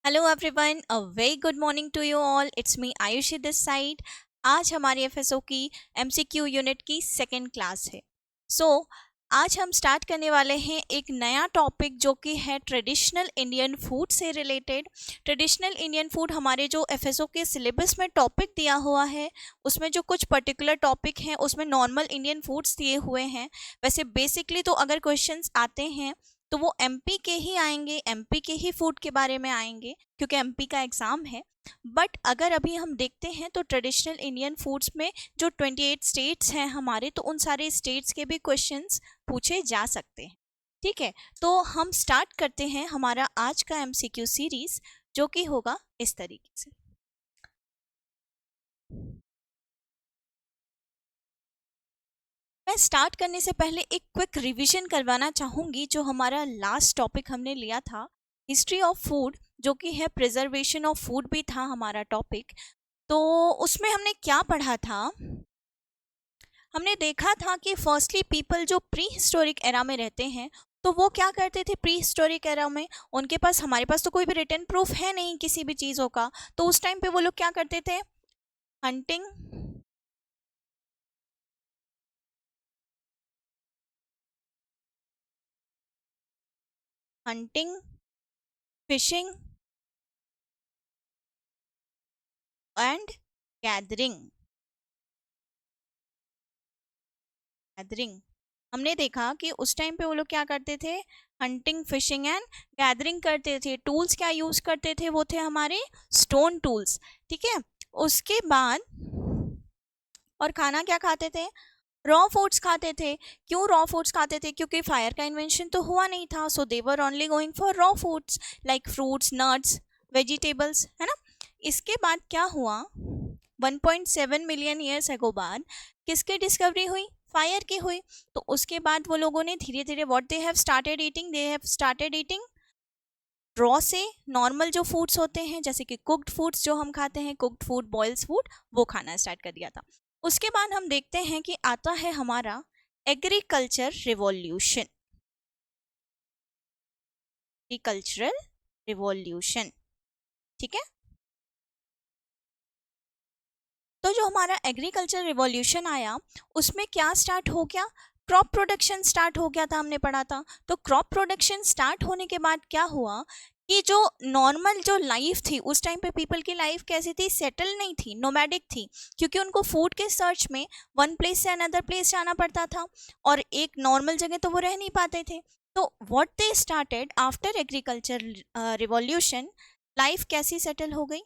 Hello everyone, a very good morning to you all. It's me Ayushi this side. आज हमारी FSO की MCQ unit की second class है। आज हम स्टार्ट करने वाले हैं एक नया टॉपिक जो कि है ट्रेडिशनल इंडियन फूड से रिलेटेड। ट्रेडिशनल इंडियन फूड हमारे जो एफएसओ के सिलेबस में टॉपिक दिया हुआ है उसमें जो कुछ पर्टिकुलर टॉपिक हैं उसमें नॉर्मल इंडियन फूड्स दिए हुए हैं। वैसे बेसिकली तो अगर क्वेश्चंस आते हैं तो वो एमपी के ही आएंगे, एमपी के ही फूड के बारे में आएंगे क्योंकि एमपी का एग्जाम है। बट अगर अभी हम देखते हैं तो ट्रेडिशनल इंडियन फूड्स में जो 28 स्टेट्स हैं हमारे, तो उन सारे स्टेट्स के भी क्वेश्चंस पूछे जा सकते हैं। ठीक है, तो हम स्टार्ट करते हैं हमारा आज का एमसीक्यू सीरीज, जो कि होगा इस तरीके से। मैं स्टार्ट करने से पहले एक क्विक रिवीजन करवाना चाहूँगी। जो हमारा लास्ट टॉपिक हमने लिया था, हिस्ट्री ऑफ फूड, जो कि है प्रिजर्वेशन ऑफ फूड भी था हमारा टॉपिक। तो उसमें हमने क्या पढ़ा था? हमने देखा था कि फर्स्टली पीपल जो प्री हिस्टोरिक एरा में रहते हैं तो वो क्या करते थे प्री हिस्टोरिक एरा में। उनके पास, हमारे पास तो कोई भी रिटन प्रूफ है नहीं किसी भी चीज़ों का, तो उस टाइम पे वो लोग क्या करते थे? Hunting, hunting, fishing and gathering. Gathering हमने देखा कि उस टाइम पे वो लोग क्या करते थे? हंटिंग, फिशिंग एंड गैदरिंग करते थे। टूल्स क्या यूज करते थे? वो थे हमारे स्टोन टूल्स। ठीक है, उसके बाद और खाना क्या खाते थे? रॉ फूड्स खाते थे। क्यों रॉ फूड्स खाते थे? क्योंकि फायर का इन्वेंशन तो हुआ नहीं था, so they were only going for raw foods like fruits, nuts, vegetables, है ना। इसके बाद क्या हुआ? 1.7 मिलियन ईयर्स अगो बाद किसकी डिस्कवरी हुई? फायर की हुई। तो उसके बाद वो लोगों ने धीरे धीरे what they have started eating, they have started eating raw से नॉर्मल जो फूड्स होते हैं, जैसे कि कुक्ड फूड्स जो हम खाते हैं, कुक्ड फूड, बॉइल्स फूड, वो खाना स्टार्ट कर दिया था। उसके बाद हम देखते हैं कि आता है हमारा एग्रीकल्चर रिवॉल्यूशन। एग्रीकल्चरल रिवॉल्यूशन, ठीक है। तो जो हमारा एग्रीकल्चर रिवॉल्यूशन आया उसमें क्या स्टार्ट हो गया? क्रॉप प्रोडक्शन स्टार्ट हो गया था, हमने पढ़ा था। तो क्रॉप प्रोडक्शन स्टार्ट होने के बाद क्या हुआ कि जो नॉर्मल जो लाइफ थी उस टाइम पे पीपल की लाइफ कैसी थी? सेटल नहीं थी, नोमैडिक थी, क्योंकि उनको फूड के सर्च में वन प्लेस से अनदर प्लेस जाना पड़ता था और एक नॉर्मल जगह तो वो रह नहीं पाते थे। तो what they started after agriculture revolution, life कैसी सेटल हो गई?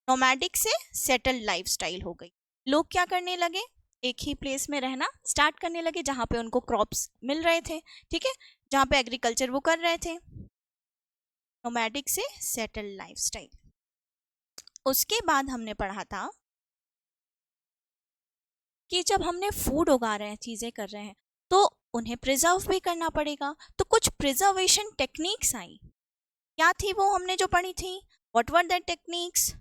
नोमैडिक से सेटल्ड लाइफस्टाइल हो गई। लोग क्या करने लगे? एक ही प्लेस में रहना स्टार्ट करने लगे जहां पे उनको क्रॉप्स मिल रहे थे, ठीक है, जहां पे एग्रीकल्चर वो कर रहे थे। नोमैडिक से सेटल्ड लाइफस्टाइल। उसके बाद हमने पढ़ा था कि जब हमने फूड उगा रहे हैं, चीजें कर रहे हैं, तो उन्हें प्रिजर्व भी करना पड़ेगा। तो कुछ प्रिजर्वेशन टेक्निक्स आई। क्या थी वो हमने जो पढ़ी थी? What were that techniques?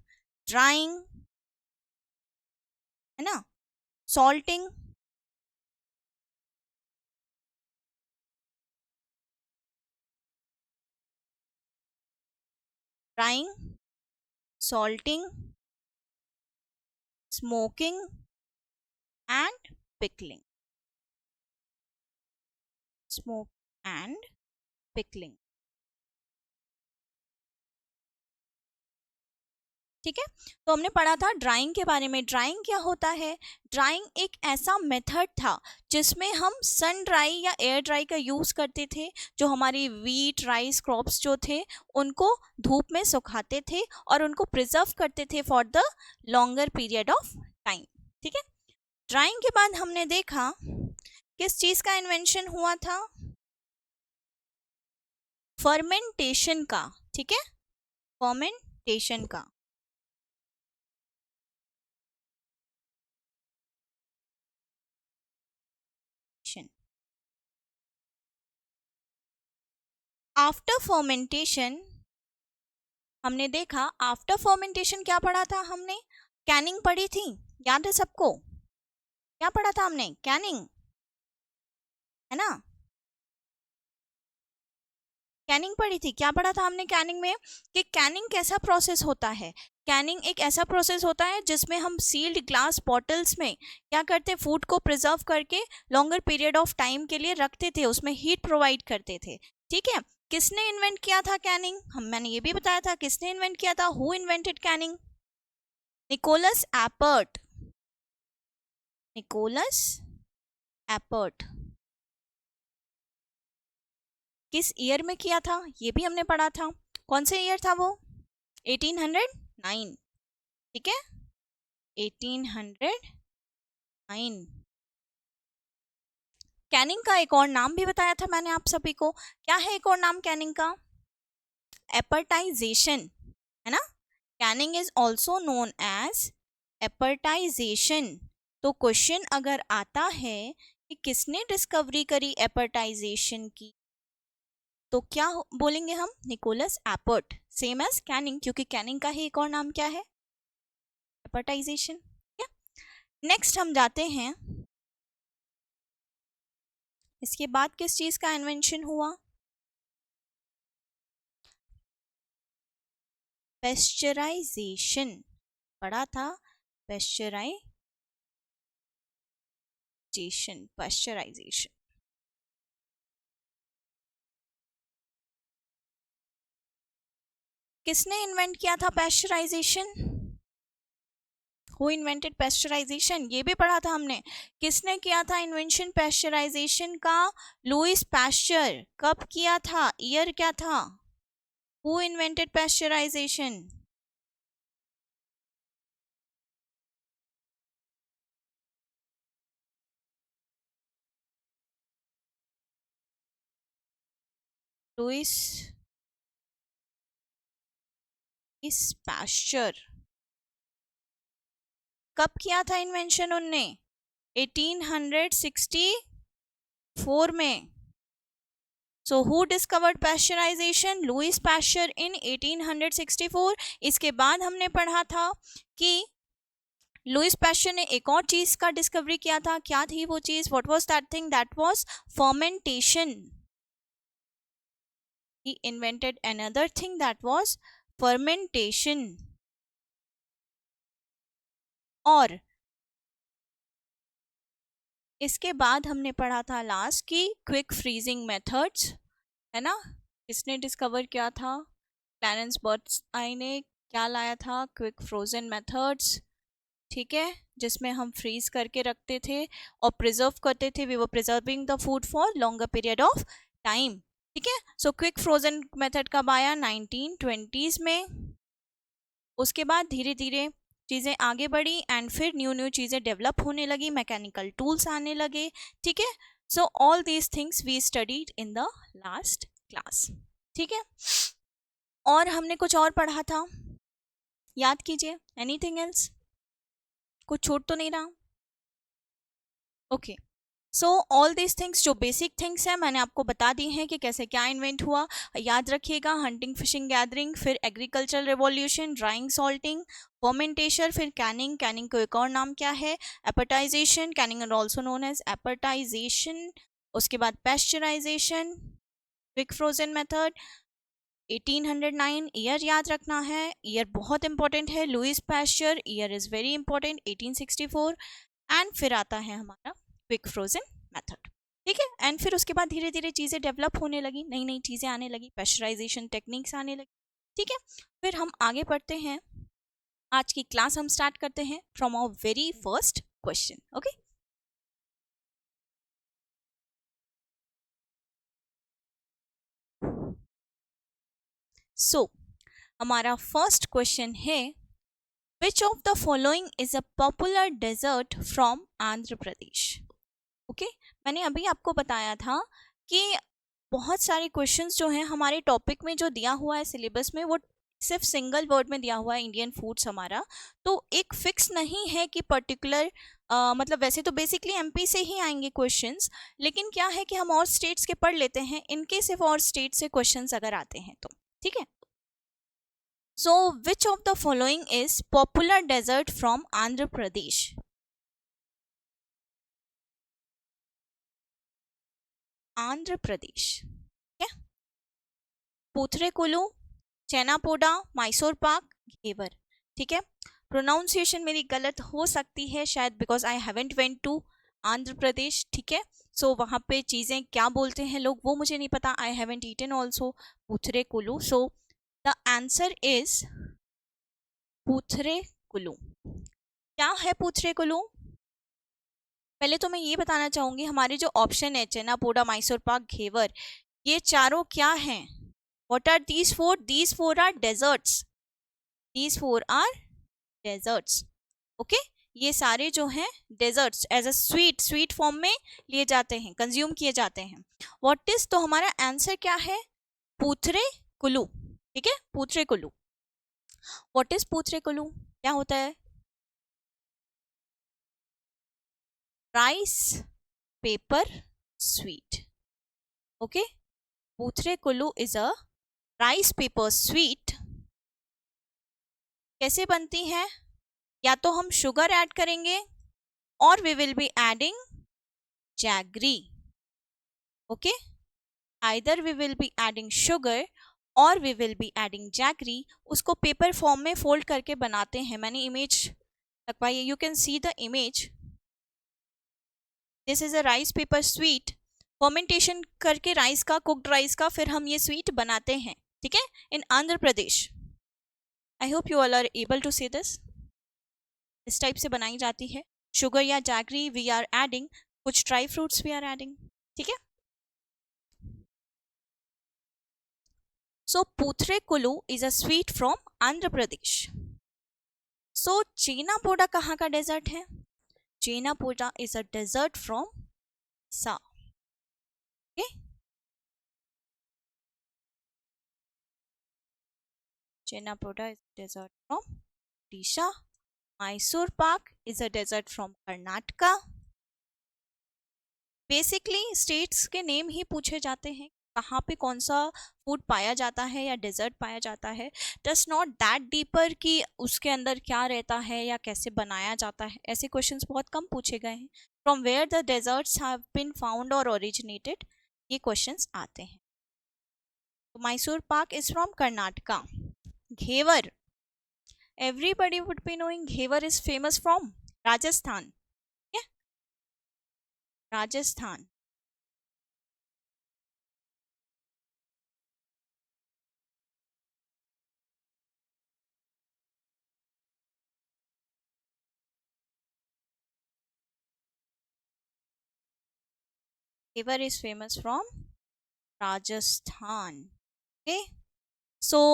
Drawing, है ना, salting, drawing, salting, smoking and pickling. Smoke and pickling, ठीक है। तो हमने पढ़ा था ड्राइंग के बारे में। ड्राइंग क्या होता है? ड्राइंग एक ऐसा मेथड था जिसमें हम सन ड्राई या एयर ड्राई का यूज करते थे। जो हमारी वीट, राइस क्रॉप्स जो थे उनको धूप में सुखाते थे और उनको प्रिजर्व करते थे for the longer period of time, ठीक है। ड्राइंग के बाद हमने देखा किस चीज का इन्वेंशन हुआ था? फर्मेंटेशन का, ठीक है, फर्मेंटेशन का। आफ्टर फर्मेंटेशन हमने देखा, आफ्टर फर्मेंटेशन क्या पढ़ा था हमने? कैनिंग पढ़ी थी, याद है सबको? क्या पढ़ा था हमने? कैनिंग, है ना। कैनिंग पढ़ी थी। क्या पढ़ा था हमने कैनिंग में कि कैनिंग कैसा प्रोसेस होता है। कैनिंग एक ऐसा प्रोसेस होता है जिसमें हम सील्ड ग्लास बॉटल्स में क्या करते, फूड को प्रिजर्व करके लॉन्गर पीरियड ऑफ टाइम के लिए रखते थे, उसमें हीट प्रोवाइड करते थे। ठीक है, किसने इन्वेंट किया था कैनिंग, मैंने ये भी बताया था किसने इन्वेंट किया था। Who invented canning? Nicolas Appert. Nicolas Appert. किस ईयर में किया था ये भी हमने पढ़ा था। कौन से ईयर था वो? 1809। ठीक है, 1809। कैनिंग का एक और नाम भी बताया था मैंने आप सभी को। क्या है एक और नाम कैनिंग का? एपर्टाइजेशन, है ना। Canning is also known as appertization. तो क्वेश्चन अगर आता है कि किसने डिस्कवरी करी एपर्टाइजेशन की, तो क्या बोलेंगे हम? Nicolas Appert, same as canning, क्योंकि कैनिंग का ही एक और नाम क्या है? एपर्टाइजेशन। नेक्स्ट हम जाते हैं, इसके बाद किस चीज का इन्वेंशन हुआ? पेस्चराइजेशन पढ़ा था, पेस्चराइजेशन। किसने इन्वेंट किया था पेस्चराइजेशन? हु इन्वेंटेड पेस्चराइजेशन, ये भी पढ़ा था हमने। किसने किया था इन्वेंशन पेस्चराइजेशन का? Louis Pasteur. कब किया था, ईयर क्या था? Who invented pasteurisation? Louis Pasteur. कब किया था इन्वेंशन उनने? 1864 में। So who discovered pasteurization? Louis Pasteur in 1864। इसके बाद हमने पढ़ा था कि लुइस पैस्चर ने एक और चीज का डिस्कवरी किया था। क्या थी वो चीज? What was that thing? That was fermentation. He invented another thing, that was fermentation. और इसके बाद हमने पढ़ा था लास्ट की क्विक फ्रीजिंग मेथड्स, है ना। किसने डिस्कवर किया था? क्लैरेंस बर्नस्टाइन ने क्या लाया था? Quick frozen methods. ठीक है, जिसमें हम फ्रीज करके रखते थे और प्रिजर्व करते थे। We were preserving the food for longer period of time. ठीक है, सो क्विक फ्रोजन मेथड कब आया? 1920s में। उसके बाद धीरे धीरे चीज़ें आगे बढ़ी एंड फिर न्यू न्यू चीज़ें डेवलप होने लगी, मैकेनिकल टूल्स आने लगे। ठीक है, so all these things we studied in the last class. ठीक है, और हमने कुछ और पढ़ा था, याद कीजिए। Anything else? कुछ छूट तो नहीं रहा? Okay, so all these things, जो बेसिक थिंग्स हैं मैंने आपको बता दी हैं कि कैसे क्या इन्वेंट हुआ। याद रखिएगा, हंटिंग, फिशिंग, गैदरिंग, फिर agricultural revolution, drying, salting, fermentation, फिर कैनिंग। कैनिंग को एक और नाम क्या है? Appertization. Canning is also known as appertization. उसके बाद pasteurization, quick frozen method. 1809 year याद रखना है, ईयर बहुत इंपॉर्टेंट है। Louis Pasteur, year is very important, 1864। And फिर आता है हमारा क्विक फ्रोजन मेथड। ठीक है, एंड फिर उसके बाद धीरे धीरे चीज़ें डेवलप होने लगी, नई नई चीज़ें आने लगी, पेस्चराइजेशन टेक्निक्स आने लगी। ठीक है, फिर हम आगे बढ़ते हैं। आज की क्लास हम स्टार्ट करते हैं from our very first question. Okay, so हमारा फर्स्ट क्वेश्चन है, which of the following is a popular dessert from Andhra Pradesh? Okay, मैंने अभी आपको बताया था कि बहुत सारे क्वेश्चंस जो हैं हमारे टॉपिक में जो दिया हुआ है सिलेबस में, वो सिर्फ सिंगल वर्ड में दिया हुआ है, इंडियन फूड्स हमारा। तो एक फिक्स नहीं है कि पर्टिकुलर मतलब वैसे तो बेसिकली एमपी से ही आएंगे क्वेश्चंस, लेकिन क्या है कि हम और स्टेट्स के पढ़ लेते हैं इनके सिर्फ और स्टेट से क्वेश्चंस अगर आते हैं तो। ठीक है, so which of the following is popular dessert from Andhra Pradesh? Andhra Pradesh. Pootharekulu, Chhenapoda, Mysore pak, Ghevar. ठीक है, प्रोनाउंसिएशन मेरी गलत हो सकती है शायद, because I haven't went to Andhra Pradesh. ठीक है, सो वहाँ पे चीज़ें क्या बोलते हैं लोग वो मुझे नहीं पता। I haven't eaten also Pootharekulu, so the answer is Pootharekulu. क्या है पूथरेकुलु? पहले तो मैं ये बताना चाहूंगी, हमारे जो ऑप्शन है चेनापोडा, मैसूर पाक, घेवर, ये चारों क्या हैं? What are these four? These four are desserts. These four are desserts. Okay, ये सारे जो हैं desserts as a sweet, sweet form में लिए जाते हैं, कंज्यूम किए जाते हैं। व्हाट इज, तो हमारा आंसर क्या है? पूथरे कुलू। ठीक है, Pootharekulu. What is Pootharekulu? क्या होता है? Rice paper sweet. Okay, Pootharekulu is a rice paper sweet. कैसे बनती है? या तो हम शुगर ऐड करेंगे और we will be adding jaggery. Okay, either we will be adding sugar or we will be adding jaggery. उसको पेपर फॉर्म में फोल्ड करके बनाते हैं। मैंने इमेज लगवाई है, you can see the image. This is a rice paper sweet. Fermentation करके rice का, कुक्ड राइस का, फिर हम ये स्वीट बनाते हैं। ठीक है, in Andhra Pradesh. I hope you all are able to see this. इस टाइप से बनाई जाती है। शुगर या जैगरी वी आर एडिंग, कुछ dry fruits we are adding. ठीक है, so Pootharekulu is a sweet from Andhra Pradesh. So Chhenapoda कहाँ का डेजर्ट है? Chhenapoda is a dessert from सा। Okay, Chhenapoda is dessert from Odisha. Mysore pak is a dessert from Karnataka. Basically states के name ही पूछे जाते हैं, कहाँ पे कौन सा फूड पाया जाता है या डेजर्ट पाया जाता है। जस्ट नॉट दैट डीपर कि उसके अंदर क्या रहता है या कैसे बनाया जाता है। ऐसे क्वेश्चंस बहुत कम पूछे गए हैं। From where the desserts have been found और ओरिजिनेटेड, ये क्वेश्चंस आते हैं। तो Mysore pak is from Karnataka. Ghevar, everybody would be knowing ghevar is famous from Rajasthan. Yeah, Rajasthan. Ghevar is famous from Rajasthan. Okay, so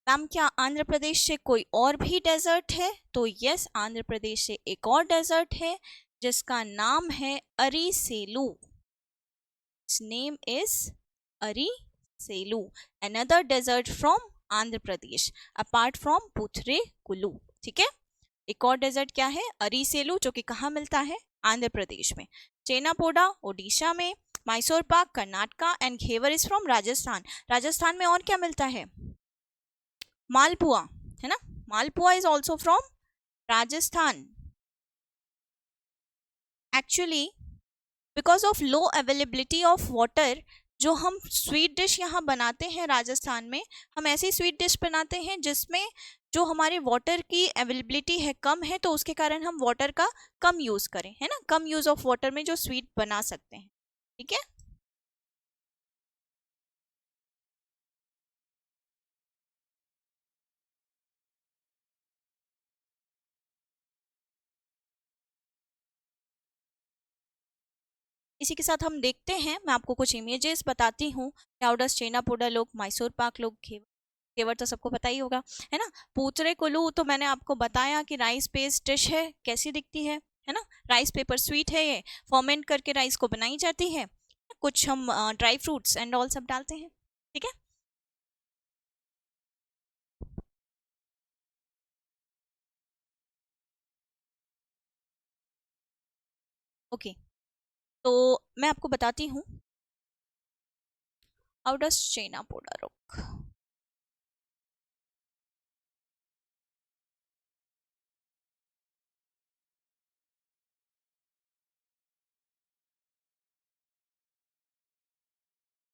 ma'am क्या आंध्र प्रदेश से कोई और भी डेजर्ट है? तो यस, आंध्र प्रदेश से एक और डेजर्ट है जिसका नाम है Ariselu. Its name is Arisellu, another desert from Andhra Pradesh apart from Pootharekulu. ठीक है, एक और डेजर्ट क्या है? अरीसेलू, जो कि कहाँ मिलता है? आंध्र प्रदेश में। चेनापोडा ओडिशा में, Mysore pak Karnataka, and Ghevar is from Rajasthan. Rajasthan में और क्या मिलता है? मालपुआ, है ना? Malpua is also from Rajasthan. Actually because of low availability of water, जो हम स्वीट डिश यहाँ बनाते हैं राजस्थान में, हम ऐसी स्वीट डिश बनाते हैं जिसमें जो हमारे वाटर की अवेलेबिलिटी है कम है, तो उसके कारण हम वाटर का कम यूज़ करें, है ना? कम यूज़ ऑफ वाटर में जो स्वीट बना सकते हैं। ठीक है, इसी के साथ हम देखते हैं, मैं आपको कुछ इमेजेस बताती हूँ। लाउडस, चेनापोडा लोग, मैसूर पाक लोग, घेवर, घेवर तो सबको पता ही होगा, है ना? पूतरे कुलू तो मैंने आपको बताया कि राइस बेस्ड डिश है, कैसी दिखती है ना? राइस पेपर स्वीट है, ये फर्मेंट करके राइस को बनाई जाती है। कुछ हम ड्राई फ्रूट्स एंड ऑल सब डालते हैं। ठीक है, ओके, तो मैं आपको बताती हूँ how does Chhenapoda look.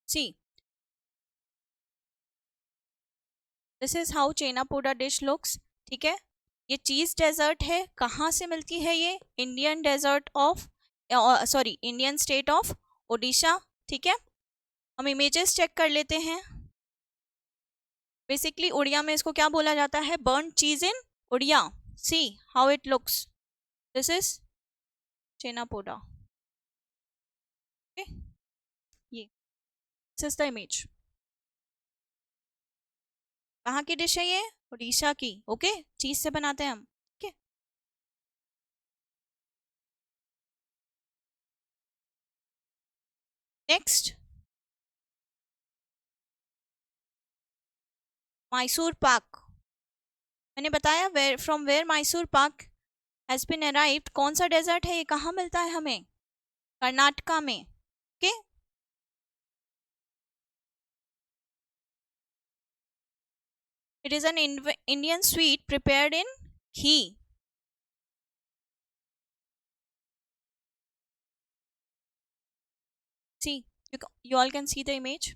See, this is how Chhena Poda dish looks. ठीक है, ये चीज डेजर्ट है। कहाँ से मिलती है ये? Indian dessert of, sorry, Indian state of Odisha. ठीक है, हम इमेजेस चेक कर लेते हैं। बेसिकली उड़िया में इसको क्या बोला जाता है? Burn cheese in Odia. See how it looks, this is Chhena Poda. Okay, ये दिस इज द इमेज। कहाँ की डिश है ये? उड़ीसा की। ओके, चीज से बनाते हैं हम। Okay, next, Mysore pak. मैंने बताया where from where Mysore pak has been arrived. कौन सा डेजर्ट है ये? कहाँ मिलता है हमें? कर्नाटका में। Okay, it is an Indian sweet prepared in ghee. See, you all can see the image.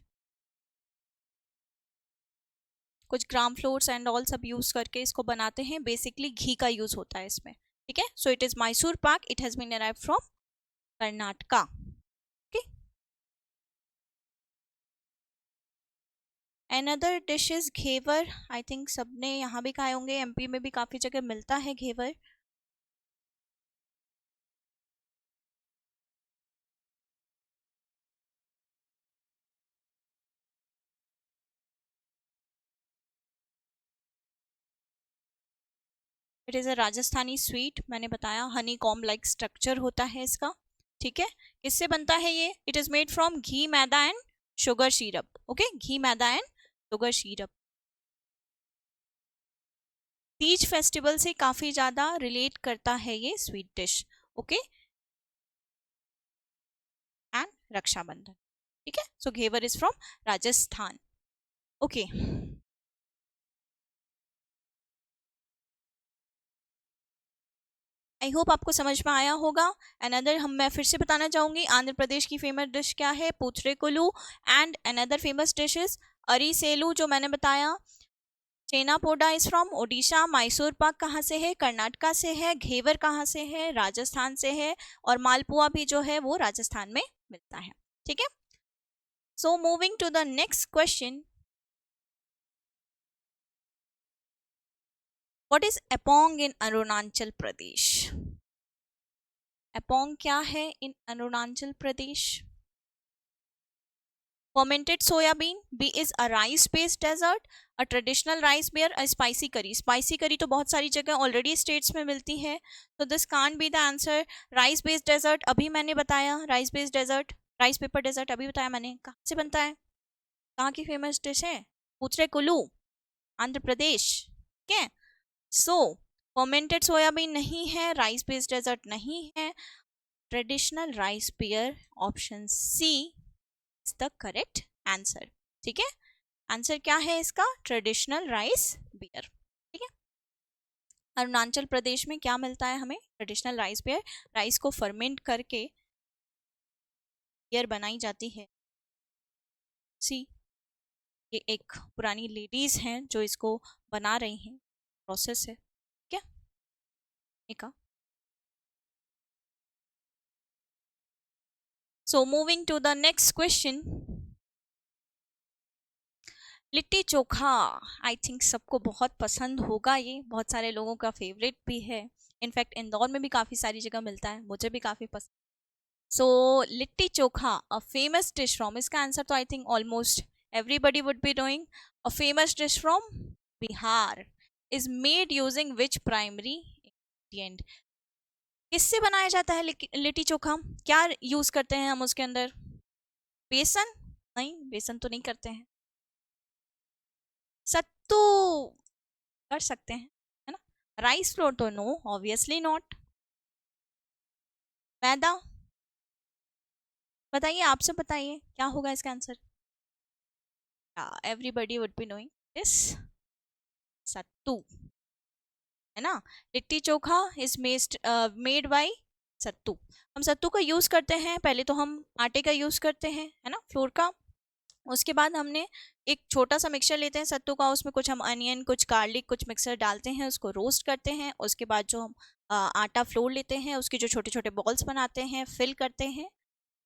कुछ ग्राम फ्लोर्स एंड ऑल सब यूज करके इसको बनाते हैं। बेसिकली घी का यूज होता है इसमें। ठीक है, so it is Mysore pak, it has been arrived from Karnataka. Okay, another dish is ghevar. I think सबने यहाँ भी खाए होंगे, एमपी में भी काफी जगह मिलता है Ghevar. It is a Rajasthani sweet. मैंने बताया हनी कॉम लाइक स्ट्रक्चर होता है इसका। ठीक है, किससे बनता है ये? It is made from ghee, maida and sugar syrup. Okay, ghee, maida and sugar syrup. Teej festival से काफी ज्यादा रिलेट करता है ये sweet dish. Okay, and Rakshabandhan. ठीक है, so Ghevar is from Rajasthan. Okay, I hope आपको समझ में आया होगा। अनदर मैं फिर से बताना चाहूंगी, आंध्र प्रदेश की फेमस डिश क्या है? Pootharekulu. And another famous dish is Ariselu, जो मैंने बताया। Chhena Poda is from Odisha. मैसूर पाक कहाँ से है? कर्नाटका से है। घेवर कहाँ से है? राजस्थान से है। और मालपुआ भी जो है वो राजस्थान में मिलता है। ठीक है, so moving to the next question, what is Apong in Arunachal Pradesh? Apong क्या है इन अरुणाचल प्रदेश? fermented soybean. B is a rice based dessert, a traditional rice beer, a spicy curry. Spicy curry तो बहुत सारी जगह ऑलरेडी स्टेट्स में मिलती है, तो this can't be the answer. Rice based dessert अभी मैंने बताया, rice based dessert, rice paper dessert अभी बताया मैंने। कहाँ से बनता है? कहाँ की फेमस डिश है? पूथरे कुल्लू, आंध्र प्रदेश। ठीक है, सो फर्मेंटेड सोयाबीन नहीं है, राइस बेस्ड डेजर्ट नहीं है, traditional rice beer, option C is the correct answer. ठीक है, आंसर क्या है इसका? Traditional rice beer. ठीक है, अरुणाचल प्रदेश में क्या मिलता है हमें? Traditional rice beer. राइस को फर्मेंट करके बियर बनाई जाती है। सी, ये एक पुरानी लेडीज हैं जो इसको बना रही हैं, प्रोसेस है। ठीक है, एक so moving to the next question, litti chokha. I think सबको बहुत पसंद होगा, ये बहुत सारे लोगों का फेवरेट भी है। इनफैक्ट इंदौर में भी काफ़ी सारी जगह मिलता है, मुझे भी काफ़ी पसंद। सो लिट्टी चोखा, अ फेमस डिश फ्रॉम, इसका आंसर तो I think almost everybody would be doing. A famous dish from Bihar, is made using which primary ingredient? किससे बनाया जाता है लिट्टी चोखा? क्या यूज करते हैं हम उसके अंदर? बेसन? नहीं, बेसन तो नहीं करते हैं। सत्तू कर सकते हैं, है ना। राइस फ्लोर तो नो, ऑब्वियसली नॉट। मैदा? बताइए, आपसे बताइए क्या होगा इसका answer? Everybody would be knowing this, sattu, है ना। Litti chokha is made by sattu. हम सत्तू का यूज करते हैं, पहले तो हम आटे का यूज करते हैं, है ना, फ्लोर का। उसके बाद हमने एक छोटा सा मिक्सचर लेते हैं सत्तू का, उसमें कुछ हम अनियन, कुछ गार्लिक, कुछ मिक्सर डालते हैं, उसको रोस्ट करते हैं। उसके बाद जो हम आटा फ्लोर लेते हैं, उसके जो छोटे छोटे बॉल्स बनाते हैं, फिल करते हैं,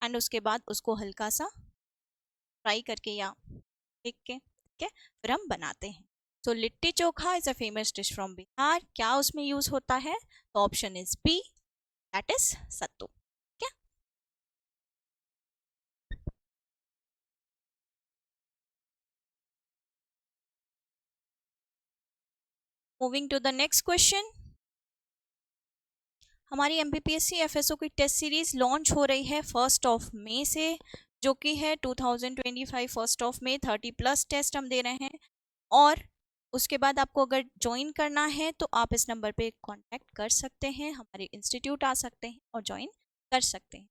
एंड उसके बाद उसको हल्का सा फ्राई करके या देख के, ठीक है, फिर हम बनाते हैं। So litti chokha is a famous dish from Bihar. क्या उसमें यूज होता है? तो option is B, that is sattu. क्या? Moving to the next question. हमारी एमपीपीएससी एफएसओ की टेस्ट सीरीज लॉन्च हो रही है 1 मई से, जो कि है 2025 1 मई। 30+ टेस्ट हम दे रहे हैं। और उसके बाद आपको अगर ज्वाइन करना है तो आप इस नंबर पे कांटेक्ट कर सकते हैं, हमारे इंस्टीट्यूट आ सकते हैं और ज्वाइन कर सकते हैं।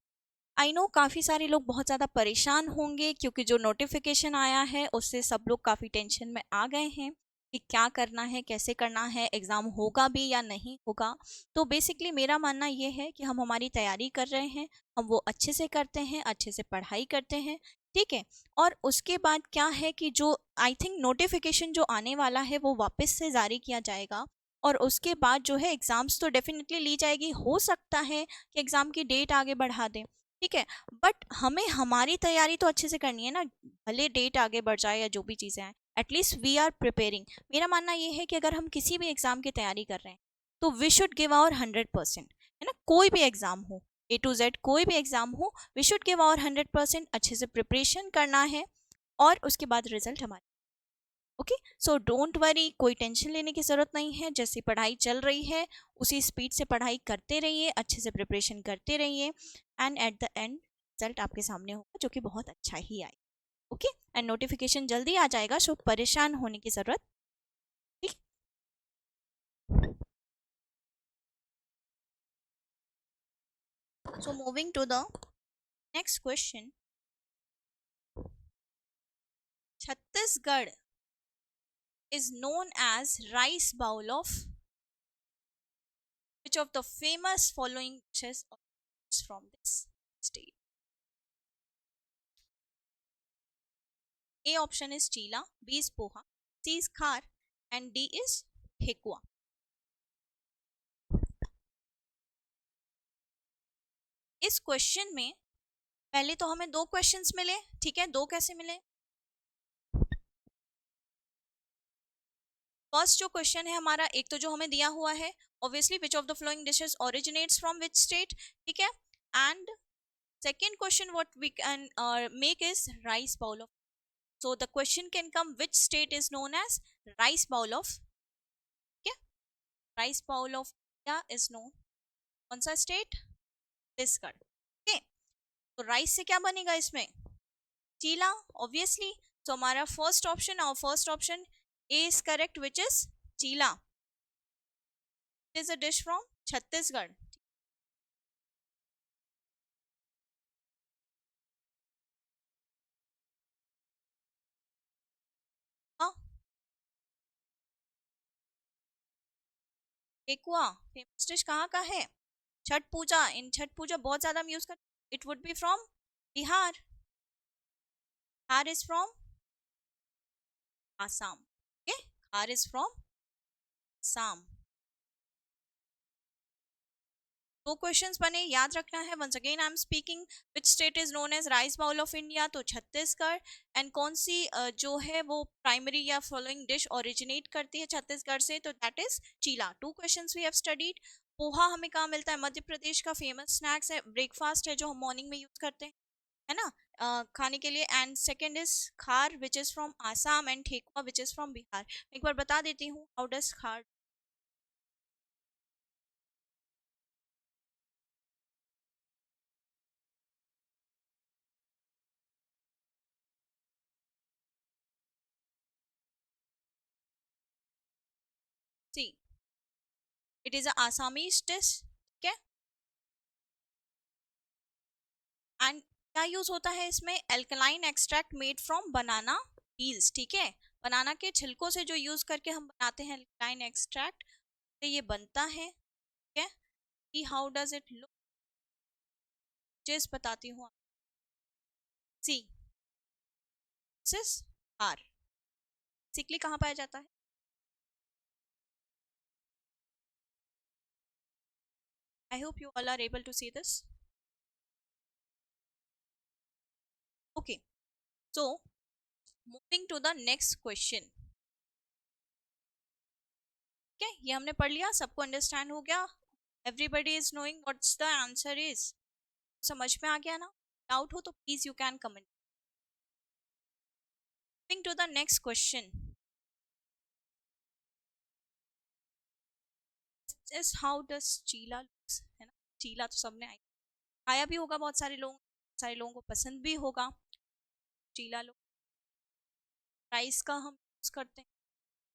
आई नो काफ़ी सारे लोग बहुत ज़्यादा परेशान होंगे, क्योंकि जो नोटिफिकेशन आया है उससे सब लोग काफ़ी टेंशन में आ गए हैं कि क्या करना है, कैसे करना है, एग्ज़ाम होगा भी या नहीं होगा। तो बेसिकली मेरा मानना ये है कि हम हमारी तैयारी कर रहे हैं, हम वो अच्छे से करते हैं, अच्छे से पढ़ाई करते हैं, ठीक है। और उसके बाद क्या है कि जो आई थिंक नोटिफिकेशन जो आने वाला है वो वापस से जारी किया जाएगा, और उसके बाद जो है एग्ज़ाम्स तो डेफिनेटली ली जाएगी। हो सकता है कि एग्ज़ाम की डेट आगे बढ़ा दें, ठीक है, बट हमें हमारी तैयारी तो अच्छे से करनी है ना, भले डेट आगे बढ़ जाए या जो भी चीज़ें हैं, एटलीस्ट वी आर प्रिपेयरिंग। मेरा मानना ये है कि अगर हम किसी भी एग्जाम की तैयारी कर रहे हैं तो वी शुड गिव आवर 100%, है ना। कोई भी एग्जाम हो, A to Z कोई भी एग्जाम हो, वी शुड गिव आवर 100%, अच्छे से प्रिपरेशन करना है, और उसके बाद रिजल्ट हमारे। ओके, सो डोंट वरी, कोई टेंशन लेने की ज़रूरत नहीं है। जैसी पढ़ाई चल रही है उसी स्पीड से पढ़ाई करते रहिए, अच्छे से प्रिपरेशन करते रहिए, and at the end result आपके सामने होगा जो कि बहुत अच्छा ही आए। ओके, एंड नोटिफिकेशन जल्दी आ जाएगा, सो परेशान होने की ज़रूरत। ठीक। So moving to the next question. Chhattisgarh is known as rice bowl of which of the famous following dishes is from this state? A option is chila, B is poha, C is khar, and D is ठेकुआ। इस question में पहले तो हमें दो questions मिले, ठीक है। दो कैसे मिले? फर्स्ट जो क्वेश्चन है हमारा, एक तो जो हमें दिया हुआ है obviously which of the flowing dishes originates from which state, ठीक है। And second question what we can make is rice bowl of, so the question can come which state is known as rice bowl of, okay, rice bowl of India is known, कौन सा state? Chhattisgarh. Okay, तो rice से क्या बनेगा इसमें? Chilla, obviously. तो हमारा first option, और first option A is correct, which is chilla. It is a dish from Chhattisgarh. हाँ, ठेकुआ फेमस डिश कहाँ का है? छठ पूजा, इन छठ पूजा बहुत ज्यादा हम यूज करते, it would be from Bihar. Khar is from Assam. Okay, Khar is from Assam. दो क्वेश्चंस बने, याद रखना है। Once again I am speaking, which state is known as rice bowl of India, तो छत्तीसगढ़। एंड कौन सी जो है वो प्राइमरी या फॉलोइंग डिश ओरिजिनेट करती है छत्तीसगढ़ से, तो that is chilla. Two questions we have studied. Poha हमें कहाँ मिलता है? मध्य प्रदेश का फेमस स्नैक्स है, ब्रेकफास्ट है जो हम मॉर्निंग में यूज करते हैं, है ना, खाने के लिए। And second is khar which is from Assam, and thekua which is from Bihar. एक बार बता देती हूँ how does khar. See, it is a Assamese dish, ठीक है। एंड क्या यूज होता है इसमें? Alkaline extract made from banana peels, ठीक है। बनाना के छिलकों से जो यूज करके हम बनाते हैं एल्कलाइन एक्सट्रैक्ट, तो ये बनता है, ठीक है। कि हाउ डज इट लुक, जिस बताती हूँ। सी, इज आर। बेसिकली कहाँ पाया जाता है? I hope you all are able to see this. Okay, so moving to the next question. ठीक है, ये हमने पढ़ लिया, सबको अंडरस्टैंड हो गया? Everybody is knowing what's the answer is? समझ में आ गया ना? डाउट हो तो please you can comment. Moving to the next question is how does chilla looks, है ना? चीला तो सबने खाया भी होगा, बहुत सारे लोगों को पसंद भी होगा चीला लोग। राइस का हम यूज करते हैं,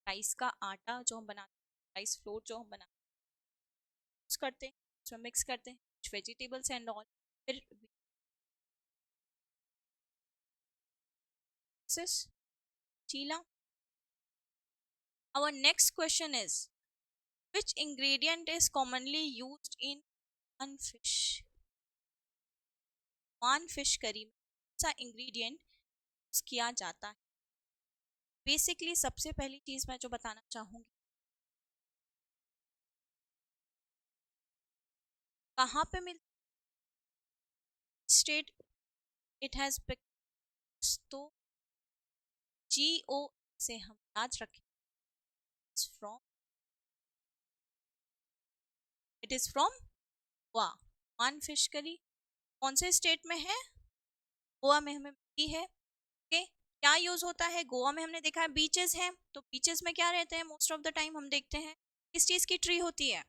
राइस का आटा जो हम बनाते हैं, राइस फ्लोर जो हम बनाते हैं यूज करते हैं, उसमें मिक्स करते हैं कुछ वेजिटेबल्स एंड ऑल, फिर चीला। Our next question is which ingredient is commonly used in one fish? one fish curry में कौन सा ingredient यूज किया जाता है? बेसिकली सबसे पहली चीज मैं जो बताना चाहूंगी, कहाँ पे मिल स्टेट इट हैज, तो GO से हम याद रखें, from, it is from Goa. One fish curry कौन से स्टेट में है? गोवा में हमें मिलती है। ओके, क्या यूज होता है गोवा में? हमने देखा है बीचेस हैं, तो बीचेस में क्या रहते हैं मोस्ट ऑफ द टाइम? हम देखते हैं किस चीज की ट्री होती है?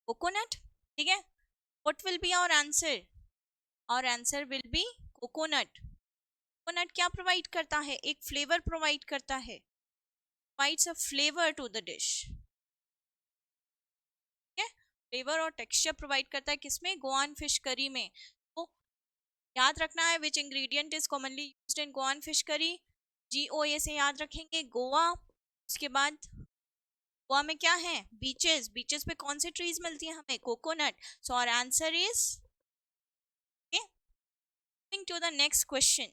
कोकोनट। ठीक है, what will be our answer? Our answer will be coconut. Coconut क्या प्रोवाइड करता है? एक फ्लेवर प्रोवाइड करता है, provides a flavour to the dish. Flavour और टेक्सचर प्रोवाइड करता है किसमें? गोवान फिश करी में। तो याद रखना है which ingredient is commonly used in Goan fish करी, GOA से याद रखेंगे गोवा। उसके बाद गोवा में क्या है? बीचेस, बीचेस पे कौन सी ट्रीज मिलती है हमें? Coconut. So our answer is, moving to the next question.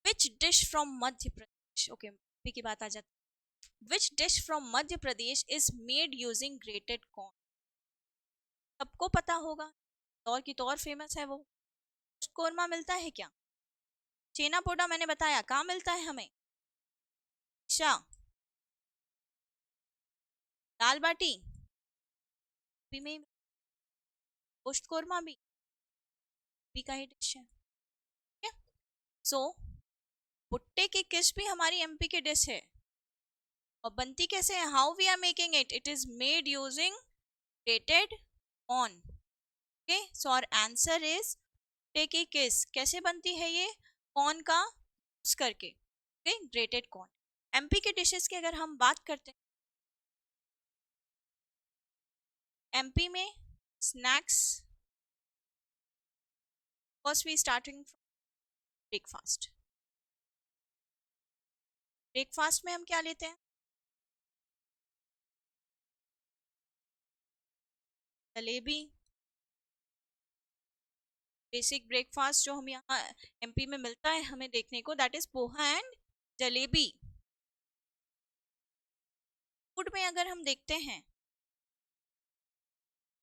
Which dish from Madhya Pradesh, okay की बात आ जाती है, which dish from Madhya Pradesh is made using grated corn? सबको पता होगा, तौर की तौर फेमस है वो। कोरमा मिलता है क्या? चेना पोडा मैंने बताया कहाँ मिलता है हमें? अच्छा, दाल बाटी भी में, गोश्त कोरमा भी का ही डिश है। सो भुट्टे की किस भी हमारी MP की डिश है, और बनती कैसे है? How we are making it? It is made using grated corn. Okay, so our answer is भुट्टे की किस कैसे बनती है? ये कॉर्न का यूज करके, ओके, ग्रेटेड कॉर्न। MP के डिशेस की अगर हम बात करते हैं, MP में snacks, first we starting breakfast. Breakfast में हम क्या लेते हैं? जलेबी। बेसिक ब्रेकफास्ट जो हम यहाँ MP में मिलता है हमें देखने को, that is poha and jalebi. Food में अगर हम देखते हैं,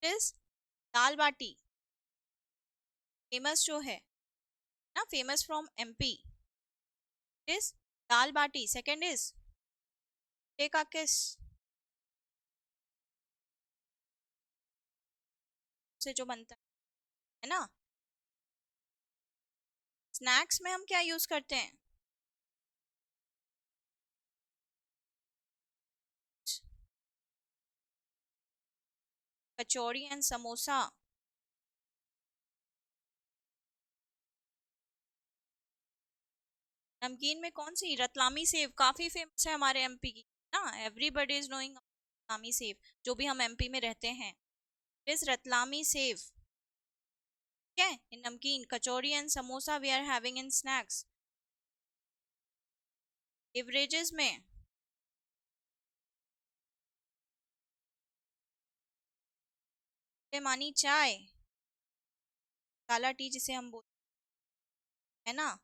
इज दाल बाटी, फेमस जो है ना, famous from MP is dal bati. Second is का किस से जो बनता है ना। स्नैक्स में हम क्या यूज करते हैं? कचौड़ी एंड समोसा। नमकीन में कौन सी? रतलामी सेव, काफी फेमस है हमारे MP की ना, everybody is knowing Ratlami save, जो भी हम MP में रहते हैं। इज रतलामी सेव, ठीक है, in namkeen. Kachori and samosa we are having in snacks. Beverages में मानी चाय, काला टी जिसे हम बोलते हैं ना।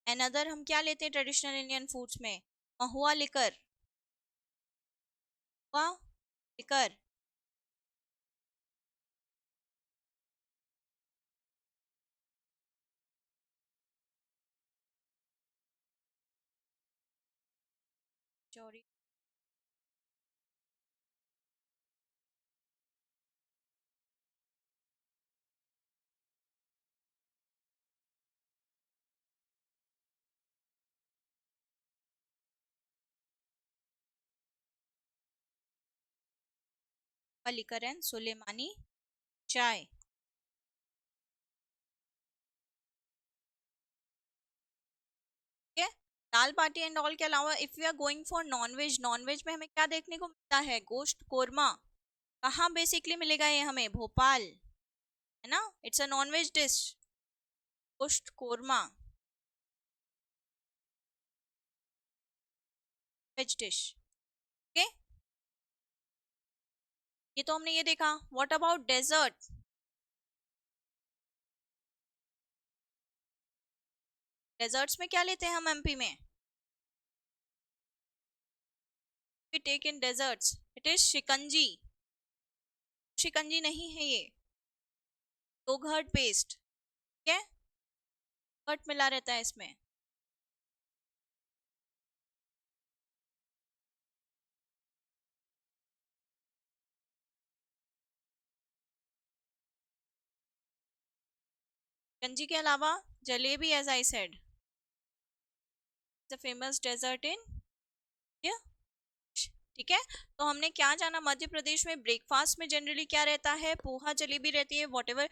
अनदर हम क्या लेते हैं ट्रेडिशनल इंडियन फूड्स में, महुआ लिकर, महुआ लिकर। चोरी लिकर एंड सुलेमानी चाय। ठीक है, दाल बाटी एंड ऑल के अलावा if we are going for nonveg, nonveg में हमें क्या देखने को मिलता है, गोश्त कोरमा। कहाँ बेसिकली मिलेगा ये हमें, भोपाल, है ना, इट्स अ नॉनवेज डिश, गोश्त कोरमा, वेज डिश। ओके, ये तो हमने ये देखा। व्हाट अबाउट डेजर्ट, डेजर्ट्स में क्या लेते हैं हम एमपी में, we take in desserts, it is shikanji. Shikanji नहीं है ये, योगर्ट पेस्ट। ठीक है, योगर्ट मिला रहता है इसमें। शिकंजी के अलावा jalebi, as I said, is a famous dessert in. ठीक है, तो हमने क्या जाना, मध्य प्रदेश में ब्रेकफास्ट में जनरली क्या रहता है, पोहा जलेबी रहती है। वॉट एवर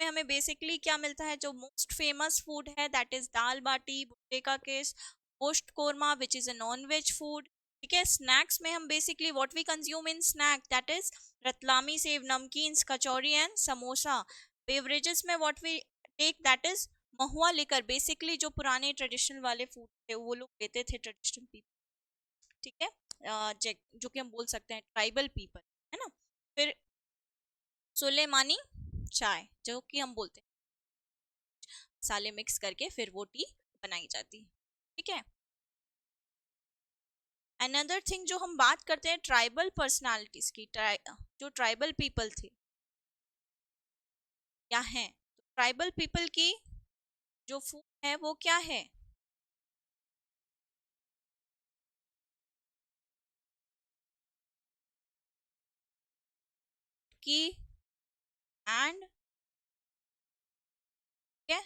में हमें बेसिकली क्या मिलता है, जो मोस्ट फेमस फूड है दैट इज दाल बाटी, भुट्टे का केस, gosht korma which is a non veg food. ठीक है, स्नैक्स में हम basically what we consume in snack that is Ratlami sev, namkeens, kachori and samosa. Beverages में what we take that is mahua liquor, basically जो पुराने ट्रेडिशनल वाले फूड थे वो लोग लेते थे, ट्रेडिशनल पीपल। ठीक है, जो कि हम बोल सकते हैं ट्राइबल पीपल, है ना। फिर सुलेमानी चाय, जो कि हम बोलते हैं मसाले मिक्स करके फिर वो टी बनाई जाती है। ठीक है, अनदर थिंग जो हम बात करते हैं ट्राइबल पर्सनालिटीज की, जो ट्राइबल पीपल थे क्या है, तो ट्राइबल पीपल की जो फूड है वो क्या है, की एंड, क्या,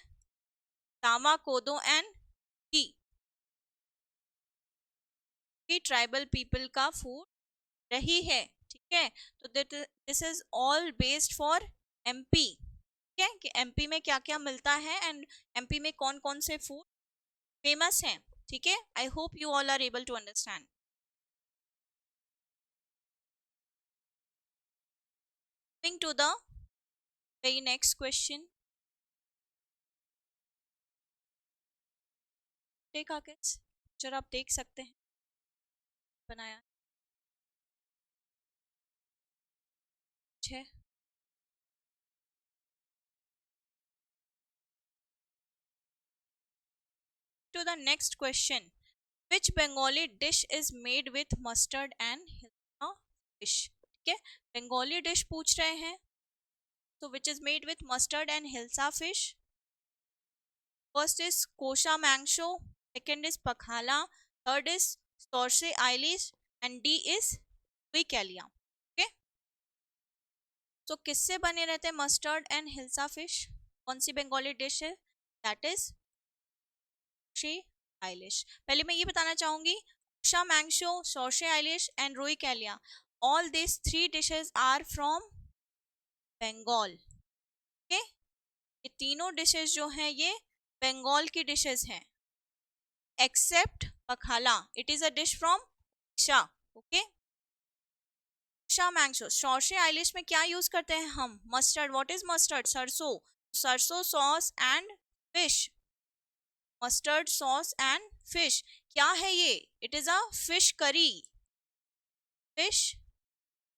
तामा कोदो एंड की, ट्राइबल पीपल का फूड रही है। ठीक है, तो this is all based for MP. ठीक है, कि एमपी में क्या क्या मिलता है एंड एमपी में कौन कौन से फूड फेमस हैं। ठीक है, I hope you all are able to understand. Moving to the very next question, take आकिस जरा आप देख सकते हैं बनाया है। To the next question, which Bengali dish is made with mustard and hilsa fish? ठीक है, बंगाली डिश पूछ रहे हैं, तो which is made with mustard and hilsa fish? First is kosha mangsho, second is pakhala, third is sorse eilish and D is vicalia। okay, तो किससे बने रहते हैं मस्टर्ड एंड हिल्सा फिश, कौन सी बंगाली डिश है, दैट इज शी आइलिश। पहले मैं ये बताना चाहूंगी, उषा मैंगशो, सोशे ilish and rui kalia, all this three dishes are from Bengal. Okay, ये तीनों डिशेस जो हैं ये बंगाल की डिशेस हैं, except pakhala, it is a dish from Orissa. Okay, उषा मैंगशो, सोशे आइलिश में क्या यूज करते हैं हम, मस्टर्ड, व्हाट इज मस्टर्ड, सरसों, सरसों sauce and fish, mustard sauce and fish, क्या है ये, it is a fish curry, fish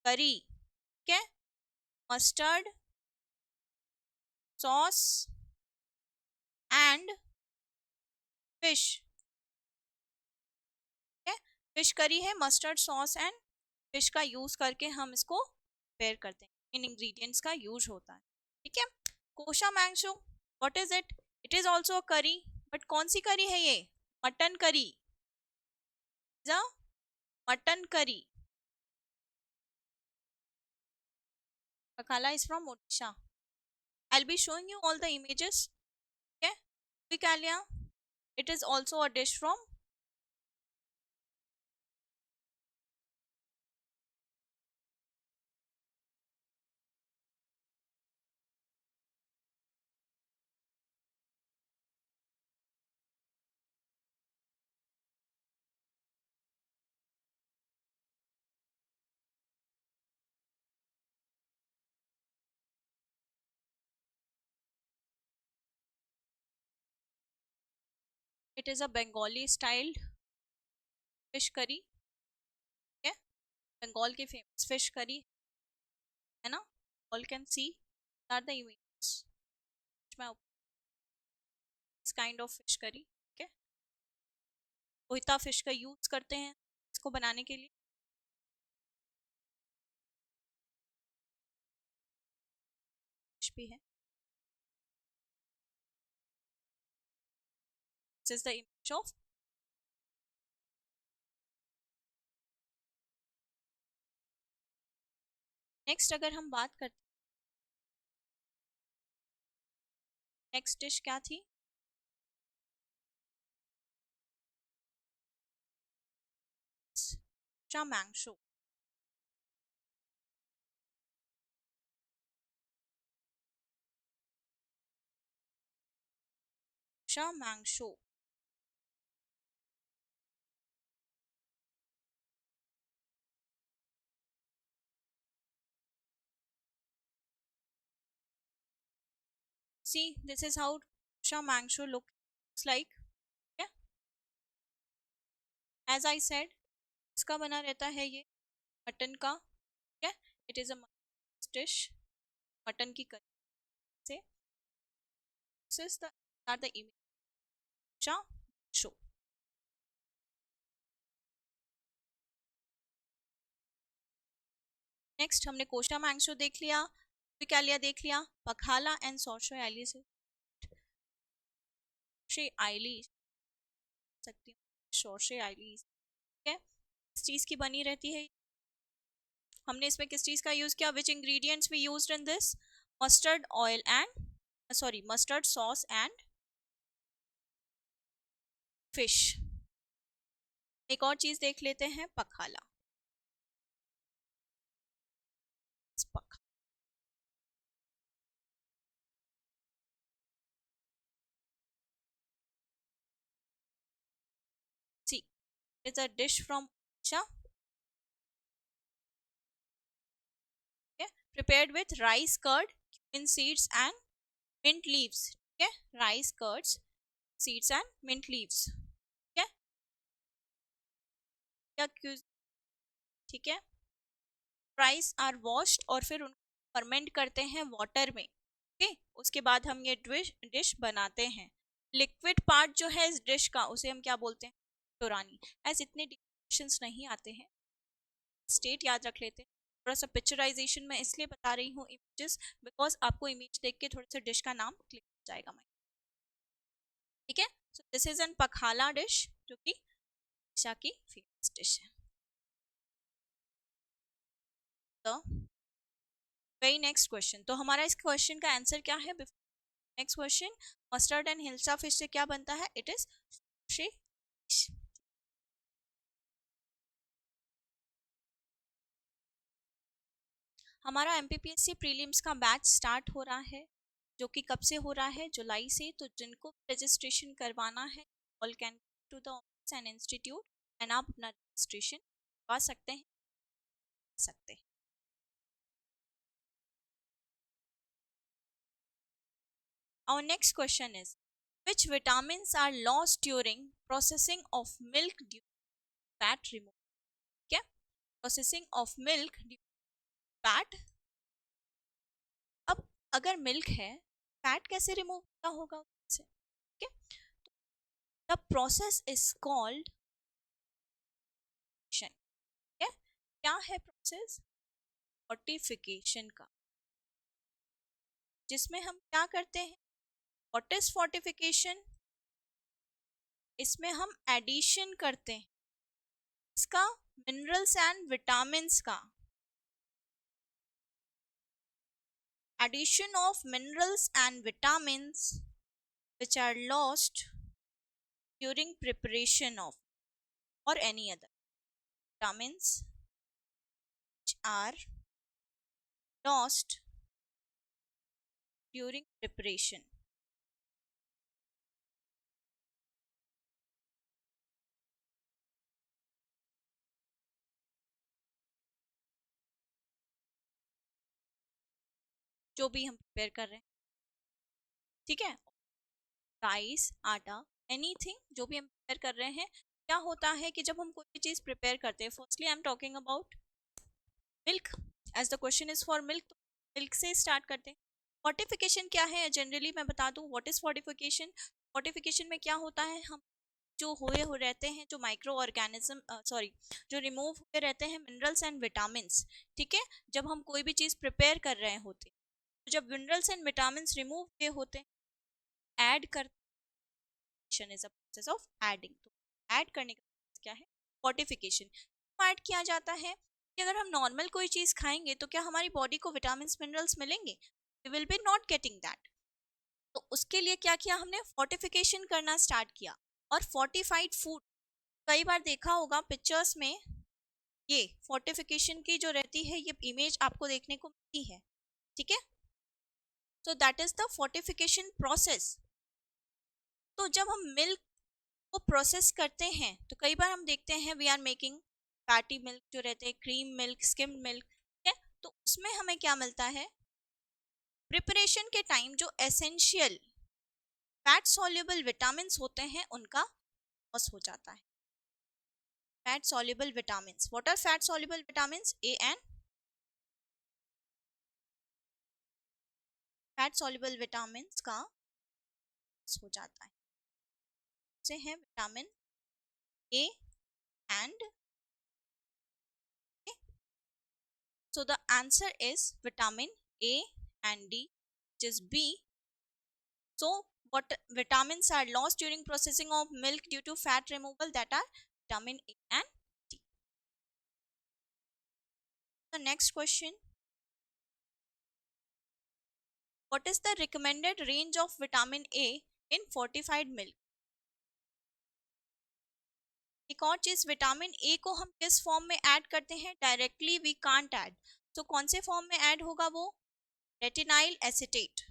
curry. ठीक है, mustard sauce and fish, fish curry है, मस्टर्ड सॉस एंड फिश का यूज करके हम इसको प्रिपेयर करते हैं, इन इंग्रेडिएंट्स का यूज होता है, ठीक है। Kosha mangsho, what is it? It is also a curry, but कौन सी करी है ये? Mutton curry, mutton curry. Pakhala is from Odisha. I'll be showing you all the images. Okay, Vikalia. It is also a dish from. It is a Bengali styled fish curry. Okay, Bengal की famous fish curry है ना? All can see are the images. This kind of fish curry. Okay, कोहिता fish का use करते हैं इसको बनाने के लिए। फिश भी है। This is the image of। Next अगर हम बात करते हैं, नेक्स्ट डिश क्या थी? मांगशो। मांगशो, see this is how mangsho looks like। yeah, as I said, इसका बना रहता है ये मटन का। ठीक है, it is a dish, mutton की करी से। This is the are the image show. Next हमने कोशा मांगशो देख लिया, पिकालिया देख लिया, पखाला एंड सॉर्शे आइली से आइली सकती हूँ, शोरशे आइली। ठीक है, किस चीज की बनी रहती है? हमने इसमें किस चीज का यूज किया? Which ingredients we used in this? Mustard oil and sorry mustard sauce and fish. एक और चीज देख लेते हैं, pakhala. See, it's a dish from Odisha, okay, prepared with rice curd, cumin seeds and mint leaves। okay, rice curds, seeds and mint leaves। okay, या ठीक है, rice are washed और फिर उनको फर्मेंट करते हैं वाटर में। ओके, उसके बाद हम ये डिश बनाते हैं। लिक्विड पार्ट जो है इस डिश का उसे हम क्या बोलते हैं? टोरानी। ऐसे इतने डिफिनेशंस नहीं आते हैं, स्टेट याद रख लेते हैं। थोड़ा सा पिक्चराइजेशन में इसलिए बता रही हूँ इमेजेस, बिकॉज आपको इमेज देख के थोड़ा सा डिश का नाम क्लिक हो जाएगा। मैं ठीक है, so this is an pakhala dish जो कि ओडिशा की फेमस डिश है। तो वेरी नेक्स्ट क्वेश्चन, तो हमारा इस क्वेश्चन का आंसर क्या है? Next question, mustard and hilsa fish से क्या बनता है? It is fish. हमारा एमपीपीएससी प्रीलिम्स का बैच स्टार्ट हो रहा है, जो कि कब से हो रहा है? जुलाई से। तो जिनको रजिस्ट्रेशन करवाना है, all can to the office and institute and आप अपना रजिस्ट्रेशन करवा सकते हैं। Our next question is, which vitamins are lost during processing of milk due to fat removal? क्या? Processing of milk due to fat। अब अगर milk है, fat कैसे रिमूव होता होगा उससे? ठीक है, द प्रोसेस इज कॉल्ड, क्या है प्रोसेस? फोर्टिफिकेशन का, जिसमें हम क्या करते हैं, व्हाट इज फोर्टिफिकेशन? इसमें हम एडिशन करते हैं इसका, मिनरल्स एंड विटामिन्स का, addition of minerals and vitamins which are lost during preparation of, or any other vitamins which are lost during preparation. जो भी हम प्रिपेयर कर रहे हैं, ठीक है, राइस, आटा, एनीथिंग जो भी हम प्रिपेयर कर रहे हैं, क्या होता है कि जब हम कोई भी चीज प्रिपेयर करते हैं, firstly I am talking about milk, as the question is for milk, तो मिल्क से स्टार्ट करते हैं। फोर्टिफिकेशन क्या है जनरली मैं बता दूं, व्हाट इज फोर्टिफिकेशन? फोर्टिफिकेशन में क्या होता है, हम जो हुए हो रहते हैं, जो माइक्रो ऑर्गेनिज्म सॉरी जो रिमूव हुए रहते हैं मिनरल्स एंड विटामिन्स, ठीक है, जब हम कोई भी चीज प्रिपेयर कर रहे होते हैं, तो जब मिनरल्स एंड विटामिन्स रिमूव हुए होते हैं, ऐड कर, is a process of adding, तो ऐड करने का प्रोसेस क्या है, फोर्टिफिकेशन। ऐड किया जाता है कि अगर हम नॉर्मल कोई चीज खाएंगे तो क्या हमारी बॉडी को विटामिन मिनरल्स मिलेंगे? We will be not getting that. तो उसके लिए क्या किया हमने, फोर्टिफिकेशन करना स्टार्ट किया। और फोर्टिफाइड फूड, कई बार देखा होगा पिक्चर्स में, ये फोर्टिफिकेशन की जो रहती है ये इमेज आपको देखने को मिलती है, ठीक है, so that is the fortification process. तो जब हम मिल्क को प्रोसेस करते हैं तो कई बार हम देखते हैं we are making fatty milk जो रहते हैं, क्रीम मिल्क, स्किम मिल्क, ठीक है, तो उसमें हमें क्या मिलता है, प्रिपरेशन के टाइम जो एसेंशियल फैट सॉल्युबल विटामिन होते हैं उनका लॉस हो जाता है। Fat soluble vitamin, what are fat soluble vitamin? A and fat soluble vitamin का लॉस हो जाता है, से है vitamin A and, so the answer is vitamin A and D, which is B. So what vitamins are lost during processing of milk due to fat removal? That are vitamin A and D. The next question, what is the recommended range of vitamin A in fortified milk? एक और चीज, vitamin A को हम किस form में add करते हैं, directly we can't add, तो कौन से फॉर्म में ऐड होगा वो, retinyl acetate,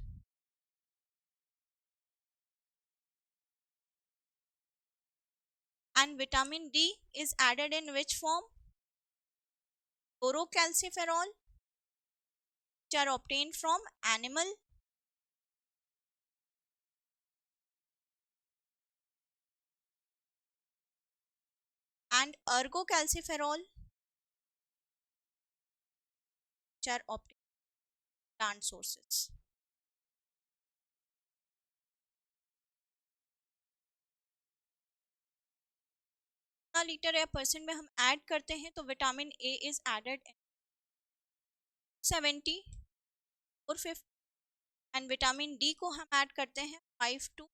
and vitamin D is added in which form, chlorocalciferol, which are obtained from animal, and ergocalciferol, which are obtained from plant sources. कितना litre या percent में हम ऐड करते हैं, तो विटामिन ए इज एडेड 70 और 50, and vitamin D को हम ऐड करते हैं 5 to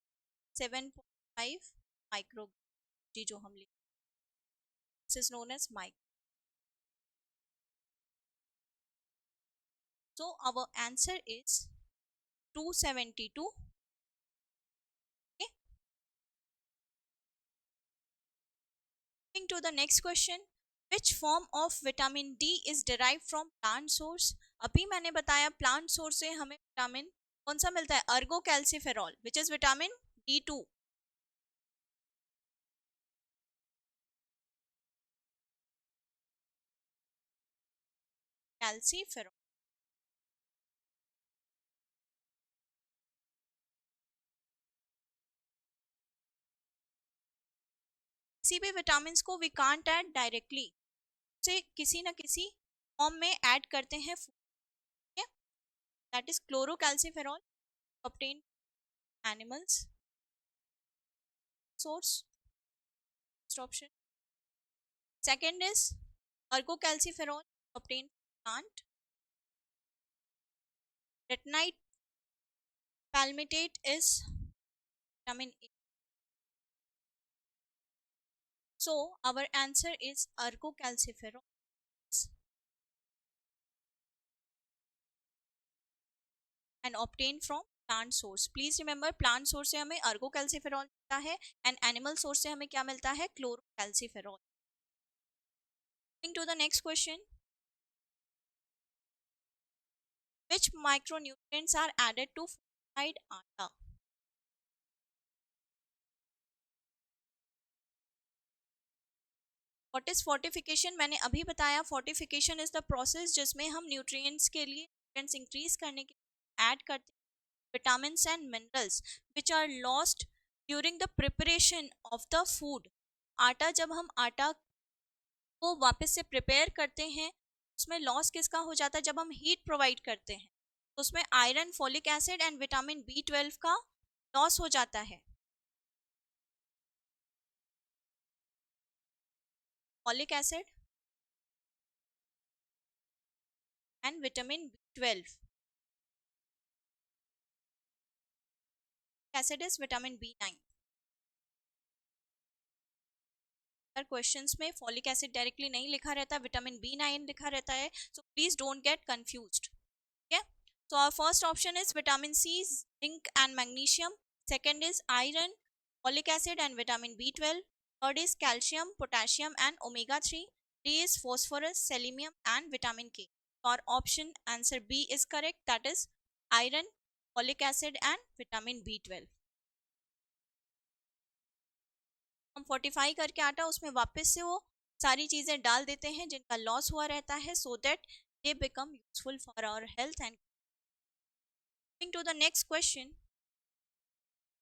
7.5 माइक्रोग्राम, जी जो हम लेते हैं, this is known as micro. So our answer is 272. Okay. Moving to the next question, which form of vitamin D is derived from plant source? अभी मैंने बताया प्लांट सोर्स से हमें विटामिन कौन सा मिलता है, Ergo calciferol, which is vitamin D2। Calciferol, किसी भी विटामिन को वी कांट ऐड डायरेक्टली, से किसी न किसी फॉर्म में ऐड करते हैं, that is cholecalciferol, obtained animals source, first option. Second is ergocalciferol obtained from plant. Retinite palmitate is vitamin A. So our answer is ergocalciferol and obtained from plant source. Please remember plant source से हमें अर्गोकैल्सिफेरॉल मिलता है and animal source से हमें क्या मिलता है, cholecalciferol. To the next question. Which micronutrients are added to fortified atta? What is fortification? मैंने अभी बताया फोर्टिफिकेशन इज द प्रोसेस जिसमें हम न्यूट्रिएंट्स के लिए न्यूट्रिएंट्स इंक्रीज करने के लिए ऐड करते हैं vitamins and minerals which are lost during the preparation of the food. आटा जब हम आटा को वापस से प्रिपेयर करते हैं उसमें लॉस किसका हो जाता है, जब हम हीट प्रोवाइड करते हैं तो उसमें iron, folic acid and vitamin B12 का लॉस हो जाता है. Folic acid and vitamin B12. Acid is vitamin B9. अगर क्वेश्चंस में फॉलिक एसिड डायरेक्टली नहीं लिखा रहता, विटामिन B9 लिखा रहता है, so please don't gate confused. ठीक है, so our first option is vitamin C, zinc and magnesium. Second is iron, folic acid and vitamin B12. Third is calcium, potassium and omega 3. D is phosphorus, selenium and vitamin K. Our option answer B is correct, that is iron, folic acid and vitamin B12. हम fortify करके आटा उसमें वापस से वो सारी चीजें डाल देते हैं जिनका लॉस हुआ रहता है, so that they become useful for our health. And to the next question,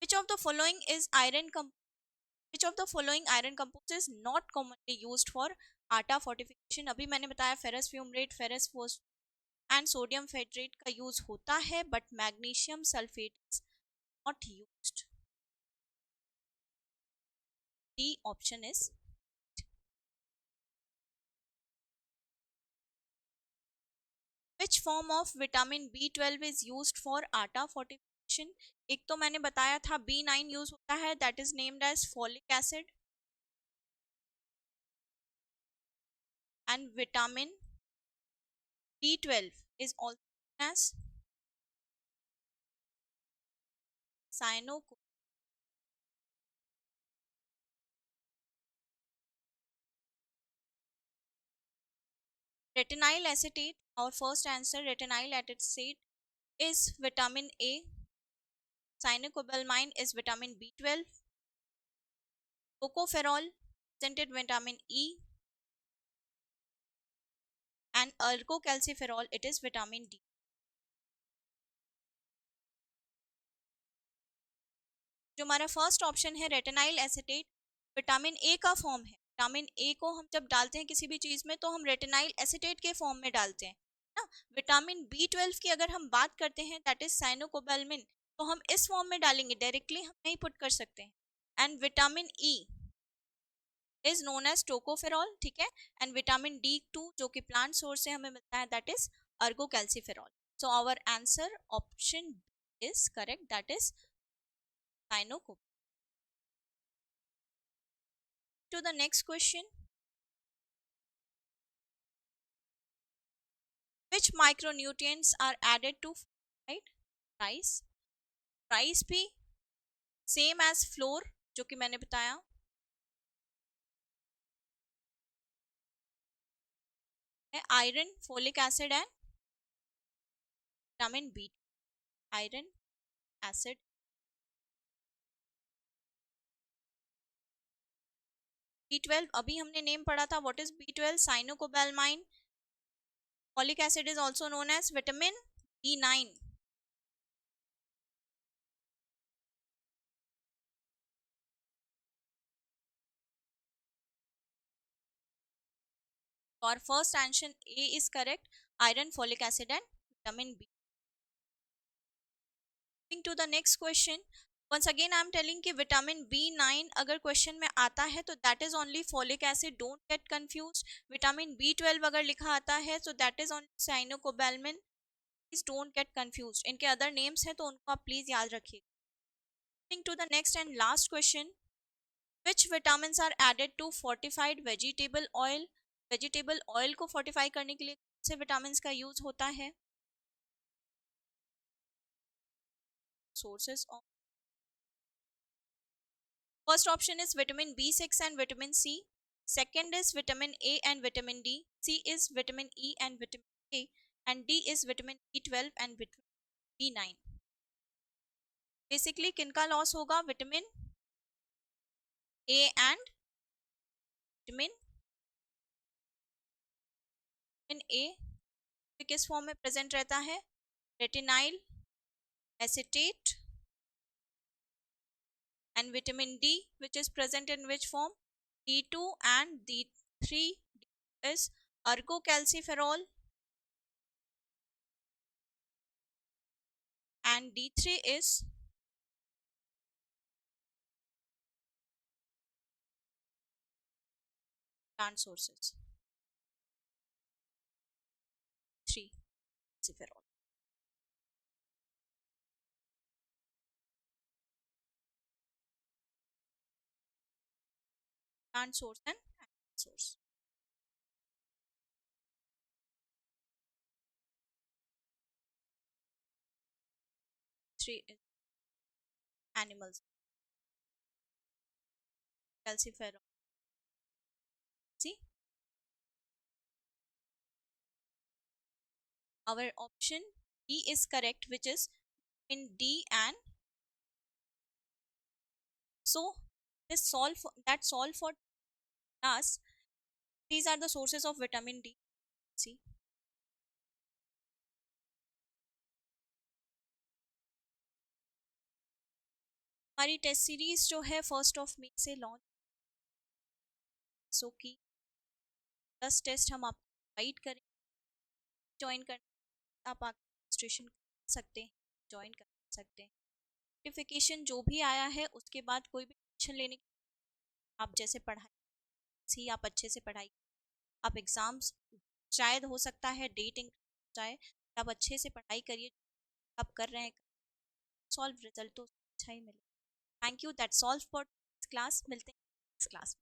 which of the following is which of the following iron compounds is not commonly used for आटा fortification? अभी मैंने बताया ferrous fumarate, ferrous phosphate and sodium feredetate का use होता है but magnesium sulphate is not used. D option is. Which form of vitamin B12 is used for आटा fortification? एक तो मैंने बताया था B9 यूज होता है, that is named as folic acid and vitamin B12 is also known as cyanocobalamin. Retinyl acetate, our first answer, retinyl acetate is vitamin A. Cyanocobalamin is vitamin B12. Tocopherol presented vitamin E. And ergocalciferol, it is vitamin D. जो हमारा first option है retinyl acetate, vitamin A का form है. Vitamin ए को हम जब डालते हैं किसी भी चीज में तो हम रेटिनाइल एसिटेट के फॉर्म में डालते हैं ना. विटामिन B12 की अगर हम बात करते हैं दैट इज साइनोकोबालमिन, तो हम इस फॉर्म में डालेंगे, डायरेक्टली हम नहीं पुट कर सकते हैं. And vitamin E is known as tocopherol. ठीक है, एंड विटामिन D2 जो कि प्लांट सोर्स से हमें मिलता है that is ergocalciferol. So our answer option is correct, that is cyanocobalamin. To the next question, which micronutrients are added to right rice? Rice भी same as flour जो कि मैंने बताया है, iron, folic acid and vitamin B. Iron, acid, B12 अभी हमने name पढ़ा था, what is B12? Cyanocobalamin. Folic acid is also known as vitamin B9. और first answer A is correct, iron, folic acid and vitamin B. To the next question, once again I am telling कि vitamin B9 अगर question में आता है तो that is only folic acid, don't get confuse. Vitamin B12 अगर लिखा आता है तो that is only cyanocobalamin, please don't get confuse. इनके अदर नेम्स हैं तो उनको आप प्लीज याद रखिए। To the next and last question, which vitamins are added to fortified vegetable oil? Vegetable oil को फोर्टिफाई करने के लिए कौन से विटामिन का यूज होता है? Sources of, first option is vitamin B6 and vitamin C, second is vitamin A and vitamin D, C is vitamin E and vitamin A, and D is vitamin B12 and vitamin B9। Basically किनका loss होगा? Vitamin A and vitamin A किस form में present रहता है? Retinyl acetate, and vitamin D which is present in which form? D2 and D3 is argocalciferol and D3 is plant sources, 3 calciferol, plant source and animal source। 3 is animals, calciferol, see our option D is correct, which is in D, and so this solve that solve for us, these are the sources of vitamin D। see, हमारी test series जो है 1 मई से launch, सो की 10 test हम आपको guide करें, join कर आप रजिस्ट्रेशन कर सकते हैं, ज्वाइन कर सकते हैं। नोटिफिकेशन जो भी आया है उसके बाद कोई भी टेंशन लेने की, आप जैसे पढ़ाई सी आप अच्छे से पढ़ाई, आप एग्जाम्स शायद हो सकता है डेट जाए, आप अच्छे से पढ़ाई करिए, आप कर रहे हैं सॉल्व, रिजल्ट तो अच्छा ही मिले। Thank you, that's all for class, मिलते हैं क्लास।